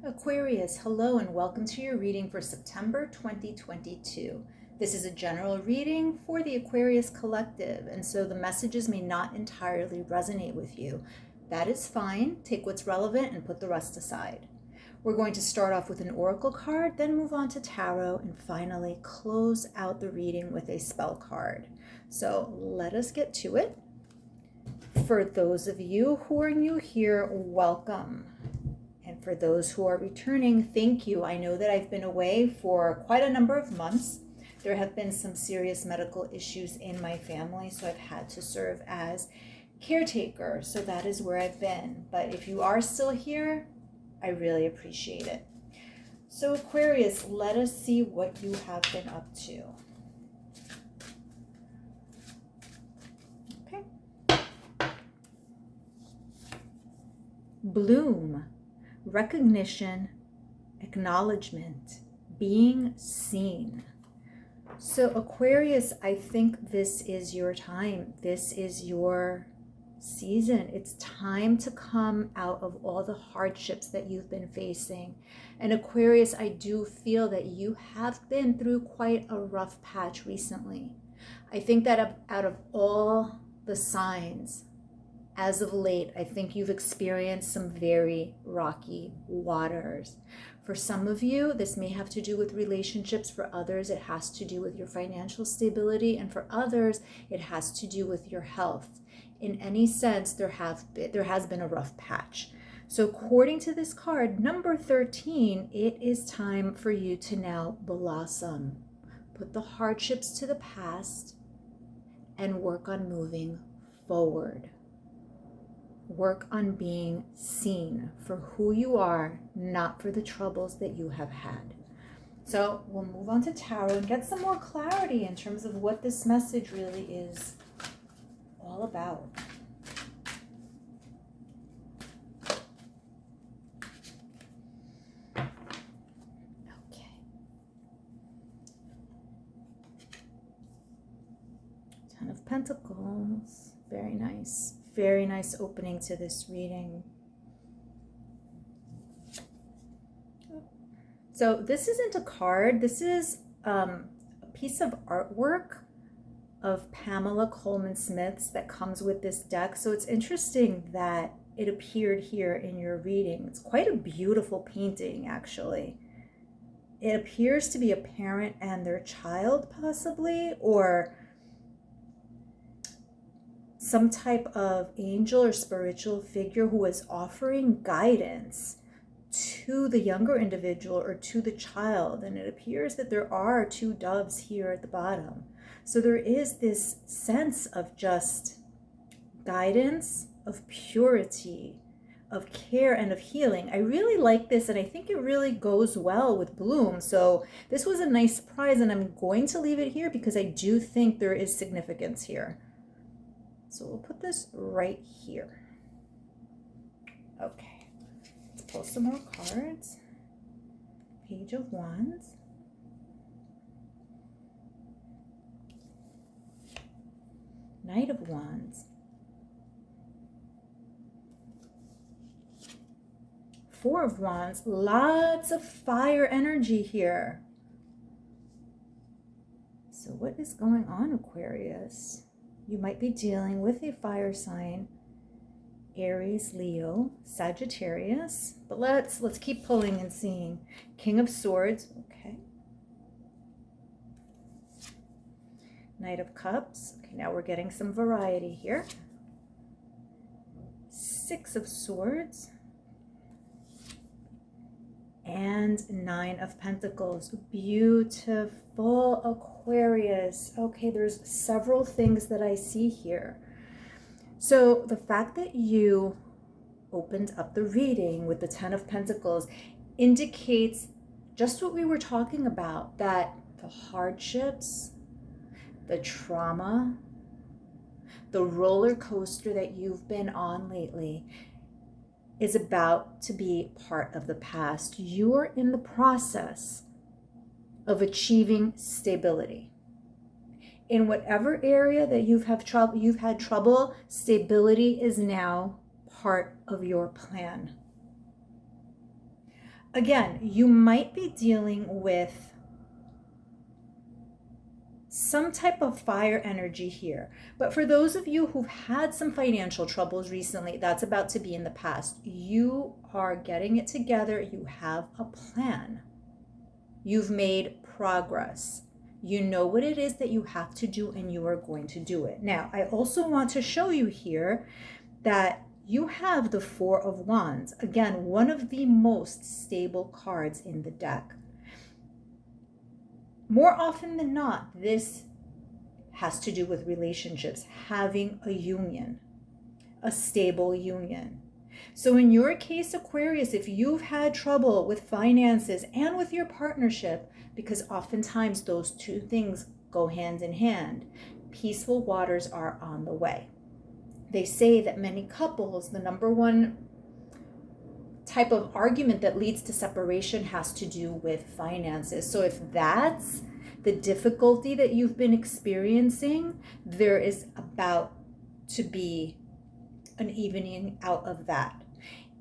Aquarius, hello and welcome to your reading for September 2022. This is a general reading for the Aquarius collective, and so the messages may not entirely resonate with you. That is fine. Take what's relevant and put the rest aside. We're going to start off with an oracle card, then move on to tarot, and finally close out the reading with a spell card. So let us get to it. For those of you who are new here, welcome. And for those who are returning, thank you. I know that I've been away for quite a number of months. There have been some serious medical issues in my family, so I've had to serve as caretaker. So that is where I've been. But if you are still here, I really appreciate it. So Aquarius, let us see what you have been up to. Okay. Bloom. Recognition, acknowledgement, being seen. So Aquarius, I think this is your time. This is your season. It's time to come out of all the hardships that you've been facing. And Aquarius, I do feel that you have been through quite a rough patch recently. I think that out of all the signs, as of late, I think you've experienced some very rocky waters. For some of you, this may have to do with relationships. For others, it has to do with your financial stability. And for others, it has to do with your health. In any sense, there has been a rough patch. So according to this card, number 13, it is time for you to now blossom. Put the hardships to the past and work on moving forward. Work on being seen for who you are, not for the troubles that you have had. So we'll move on to tarot and get some more clarity in terms of what this message really is all about. Okay. Ten of Pentacles. Very nice. Very nice opening to this reading. So this isn't a card. This is a piece of artwork of Pamela Coleman Smith's that comes with this deck. So it's interesting that it appeared here in your reading. It's quite a beautiful painting, actually. It appears to be a parent and their child, possibly, or some type of angel or spiritual figure who is offering guidance to the younger individual or to the child. And it appears that there are two doves here at the bottom. So there is this sense of just guidance, of purity, of care, and of healing. I really like this, and I think it really goes well with Bloom. So this was a nice surprise, and I'm going to leave it here because I do think there is significance here. So we'll put this right here. Okay, let's pull some more cards. Page of Wands. Knight of Wands. Four of Wands. Lots of fire energy here. So what is going on, Aquarius? You might be dealing with a fire sign, Aries, Leo, Sagittarius. But let's keep pulling and seeing. King of Swords, okay. Knight of Cups. Okay, now we're getting some variety here. Six of Swords. And Nine of Pentacles. Beautiful, Aquarius. Okay, there's several things that I see here. So the fact that you opened up the reading with the Ten of Pentacles indicates just what we were talking about, that the hardships, the trauma, the roller coaster that you've been on lately is about to be part of the past. You are in the process of achieving stability. In whatever area that you've had trouble, stability is now part of your plan. again, you might be dealing with some type of fire energy here. But for those of you who've had some financial troubles recently, that's about to be in the past. You are getting it together. You have a plan. You've made progress. You know what it is that you have to do, and you are going to do it. Now, I also want to show you here that you have the Four of Wands. Again, one of the most stable cards in the deck. More often than not, this has to do with relationships, having a union, a stable union. So in your case, Aquarius, if you've had trouble with finances and with your partnership, because oftentimes those two things go hand in hand, peaceful waters are on the way. They say that many couples, the number one type of argument that leads to separation has to do with finances. So if that's the difficulty that you've been experiencing, there is about to be an evening out of that.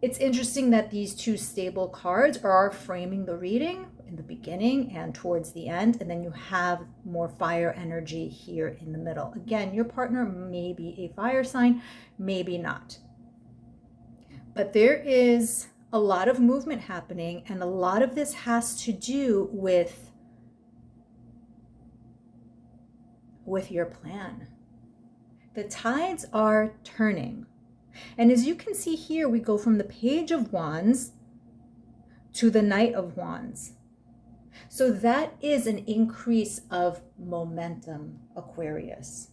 It's interesting that these two stable cards are framing the reading in the beginning and towards the end, and then you have more fire energy here in the middle. Again, your partner may be a fire sign, maybe not. But there is a lot of movement happening, and a lot of this has to do with your plan. The tides are turning. And as you can see here, we go from the Page of Wands to the Knight of Wands. So that is an increase of momentum, Aquarius.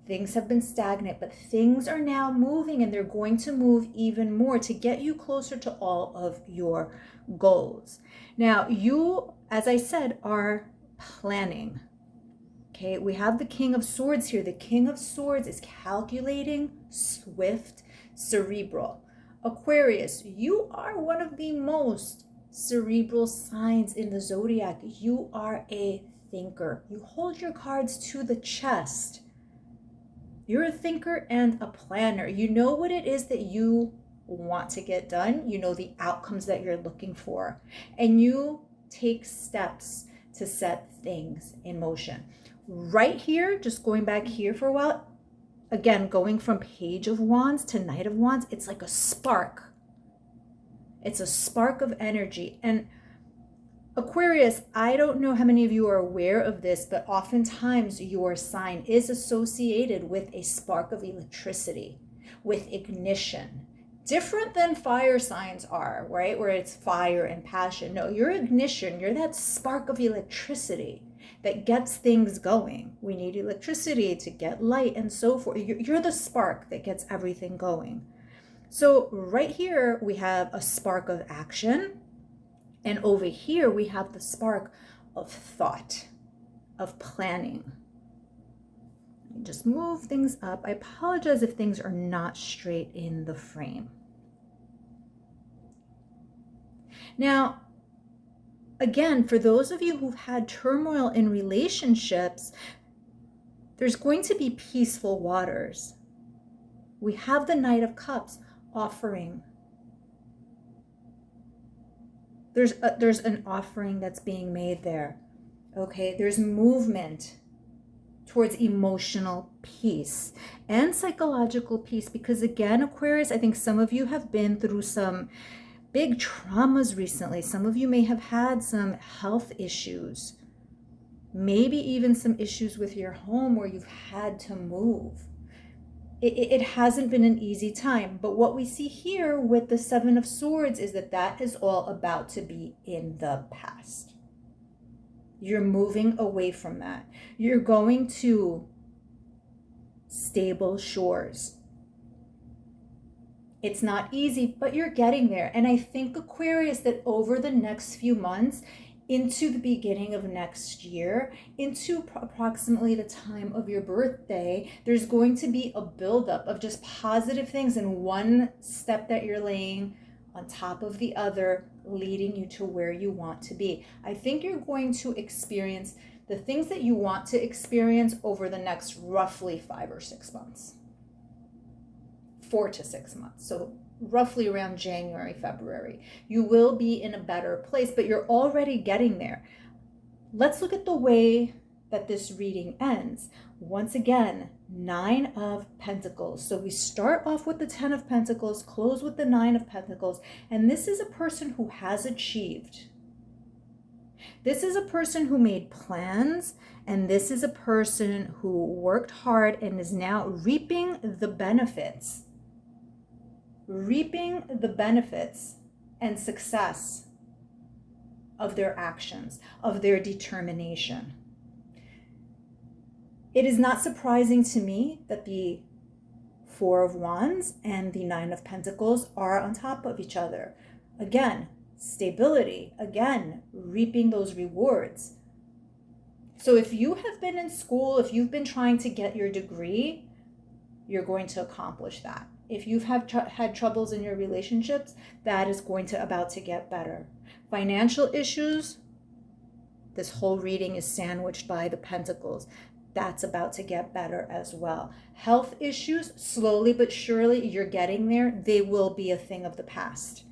Things have been stagnant, but things are now moving, and they're going to move even more to get you closer to all of your goals. Now, you, as I said, are planning. Okay, we have the King of Swords here. The King of Swords is calculating, swift, cerebral. Aquarius, you are one of the most cerebral signs in the zodiac. You are a thinker. You hold your cards to the chest. You're a thinker and a planner. You know what it is that you want to get done. You know the outcomes that you're looking for. And you take steps to set things in motion. Right here, just going back here for a while, again, going from Page of Wands to Knight of Wands, it's like a spark. It's a spark of energy. And Aquarius, I don't know how many of you are aware of this, but oftentimes your sign is associated with a spark of electricity, with ignition. Different than fire signs are, right? Where it's fire and passion. No, you're ignition. You're that spark of electricity that gets things going. We need electricity to get light and so forth. You're the spark that gets everything going. So right here, we have a spark of action. And over here, we have the spark of thought, of planning. Just move things up. I apologize if things are not straight in the frame. Now, again, for those of you who've had turmoil in relationships, there's going to be peaceful waters. We have the Knight of Cups offering. There's an offering that's being made there. Okay, there's movement towards emotional peace and psychological peace, because again, Aquarius, I think some of you have been through some big traumas recently. Some of you may have had some health issues, maybe even some issues with your home where you've had to move. It hasn't been an easy time, but what we see here with the Seven of Swords is that that is all about to be in the past. You're moving away from that. You're going to stable shores. It's not easy, but you're getting there. And I think, Aquarius, that over the next few months, into the beginning of next year, into approximately the time of your birthday, there's going to be a buildup of just positive things, and one step that you're laying on top of the other, leading you to where you want to be. I think you're going to experience the things that you want to experience over the next roughly 5 or 6 months. 4 to 6 months. So roughly around January, February. You will be in a better place, but you're already getting there. Let's look at the way that this reading ends. Once again, 9 of Pentacles. So we start off with the 10 of Pentacles, close with the 9 of Pentacles, and this is a person who has achieved. This is a person who made plans, and this is a person who worked hard and is now reaping the benefits. Reaping the benefits and success of their actions, of their determination. It is not surprising to me that the 4 of Wands and the 9 of Pentacles are on top of each other. Again, stability, again, reaping those rewards. So if you have been in school, if you've been trying to get your degree, you're going to accomplish that. If you've had troubles in your relationships, that is about to get better. Financial issues, this whole reading is sandwiched by the Pentacles. That's about to get better as well. Health issues, slowly but surely, you're getting there. They will be a thing of the past.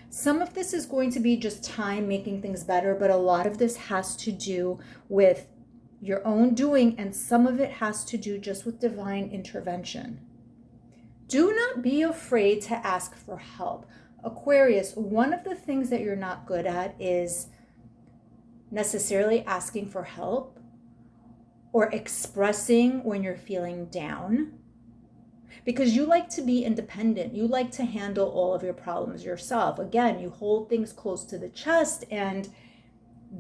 Some of this is going to be just time making things better, but a lot of this has to do with your own doing, and some of it has to do just with divine intervention. Do not be afraid to ask for help. Aquarius, one of the things that you're not good at is necessarily asking for help or expressing when you're feeling down, because you like to be independent. You like to handle all of your problems yourself. Again, you hold things close to the chest, and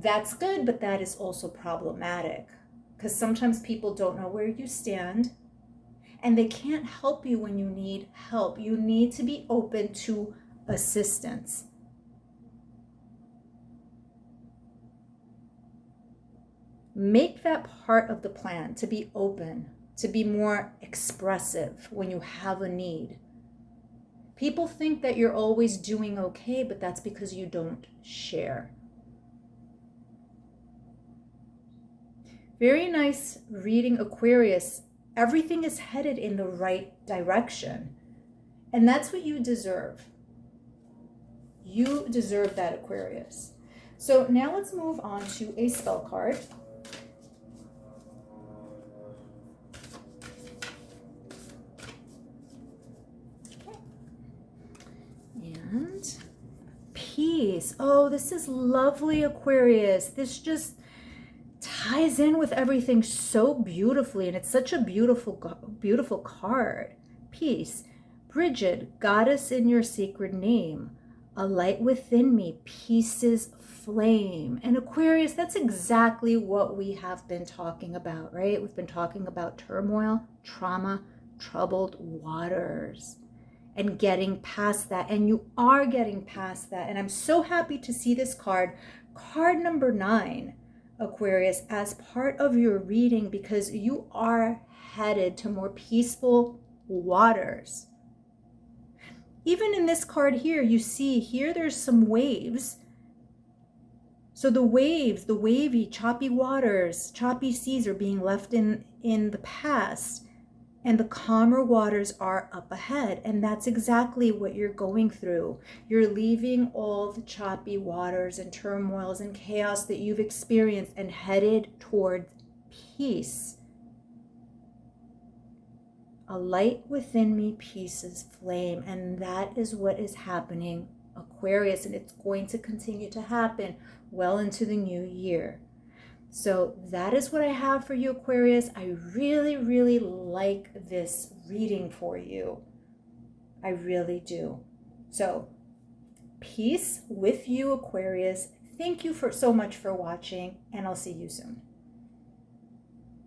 that's good, but that is also problematic because sometimes people don't know where you stand and they can't help you when you need help. You need to be open to assistance. Make that part of the plan, to be open, to be more expressive when you have a need. People think that you're always doing okay, but that's because you don't share. Very nice reading, Aquarius. Everything is headed in the right direction. And that's what you deserve. You deserve that, Aquarius. So now let's move on to a spell card. And peace. Oh, this is lovely, Aquarius. This just ties in with everything so beautifully, and it's such a beautiful card. Peace. Bridget, goddess in your sacred name, a light within me, peace's flame. And Aquarius, that's exactly what we have been talking about, right? We've been talking about turmoil, trauma, troubled waters, and getting past that. And you are getting past that. And I'm so happy to see this card number 9, Aquarius, as part of your reading, because you are headed to more peaceful waters. Even in this card here, you see here there's some waves. So the waves, the wavy, choppy waters, choppy seas are being left in the past, and the calmer waters are up ahead. And that's exactly what you're going through. You're leaving all the choppy waters and turmoils and chaos that you've experienced and headed towards peace. A light within me, peace's flame. And that is what is happening, Aquarius. And it's going to continue to happen well into the new year. So that is what I have for you, Aquarius. I really, really like this reading for you. I really do. So peace with you, Aquarius. Thank you so much for watching, and I'll see you soon.